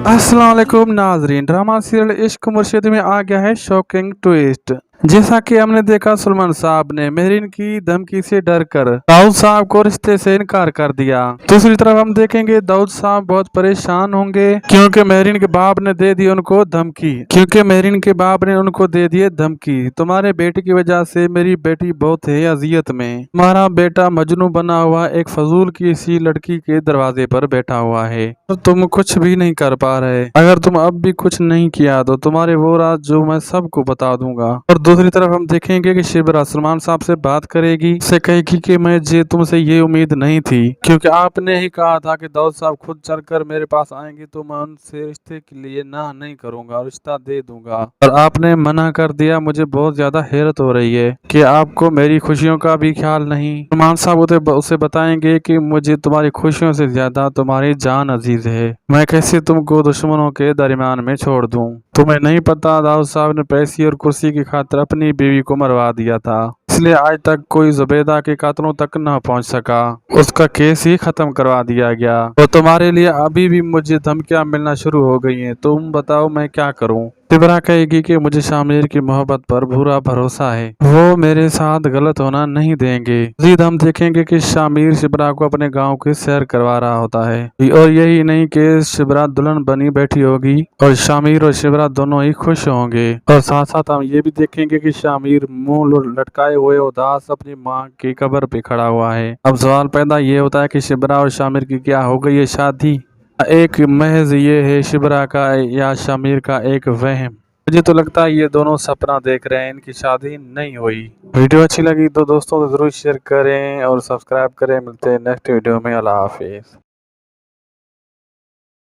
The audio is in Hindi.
अस्सलाम वालेकुम नाजरीन। ड्रामा सीरियल इश्क मुर्शिद में आ गया है शॉकिंग ट्विस्ट। जैसा कि हमने देखा, सलमान साहब ने मेहरीन की धमकी से डरकर दाऊद साहब को रिश्ते से इनकार कर दिया। दूसरी तरफ हम देखेंगे दाऊद साहब बहुत परेशान होंगे क्योंकि मेहरीन के बाप ने दे दी उनको धमकी। तुम्हारे बेटे की वजह से मेरी बेटी बहुत है अजियत में। तुम्हारा बेटा मजनू बना हुआ एक फजूल की सी लड़की के दरवाजे पर बैठा हुआ है और तुम कुछ भी नहीं कर पा रहे। अगर तुम अब भी कुछ नहीं किया तो तुम्हारे वो राज जो मैं सबको बता दूंगा। और दूसरी तरफ हम देखेंगे कि शिबरा सलमान साहब से बात करेगी, से कहेगी कि मुझे तुमसे ये उम्मीद नहीं थी क्योंकि आपने ही कहा था कि दाऊद साहब खुद चलकर मेरे पास आएंगे तो मैं उनसे रिश्ते के लिए ना नहीं करूंगा, रिश्ता दे दूंगा, और आपने मना कर दिया। मुझे बहुत ज्यादा हैरत हो रही है कि आपको मेरी खुशियों का भी ख्याल नहीं। सलमान साहब उसे बताएंगे कि मुझे तुम्हारी खुशियों से ज्यादा तुम्हारी जान अजीज है। मैं कैसे तुमको दुश्मनों के दरमियान में छोड़ दूं। तुम्हें नहीं पता दाऊद साहब ने पैसे और कुर्सी की खातिर अपनी बीवी को मरवा दिया था, इसलिए आज तक कोई जुबैदा के कातलों तक न पहुंच सका। उसका केस ही खत्म करवा दिया गया। तो तुम्हारे लिए अभी भी मुझे धमकियां मिलना शुरू हो गई हैं। तुम बताओ मैं क्या करूं। तिबरा कहेगी कि मुझे शामिर की मोहब्बत पर पूरा भरोसा है, वो मेरे साथ गलत होना नहीं देंगे। मजीद हम देखेंगे कि शामिर शिबरा को अपने गांव की सैर करवा रहा होता है और यही नहीं कि शिबरा दुल्हन बनी बैठी होगी और शामिर और शिबरा दोनों ही खुश होंगे। और साथ साथ हम ये भी देखेंगे कि शामिर मुंह लटकाए हुए उदास अपनी माँ की कब्र पे खड़ा हुआ है। अब सवाल पैदा ये होता है कि शिबरा और शामिर की क्या हो गई है शादी, एक महज ये है शिबरा का या शामिर का एक वहम। मुझे तो लगता है ये दोनों सपना देख रहे हैं, इनकी शादी नहीं हुई। वीडियो अच्छी लगी तो दोस्तों को जरूर शेयर करें और सब्सक्राइब करें। मिलते हैं नेक्स्ट वीडियो में। अल्लाह हाफिज।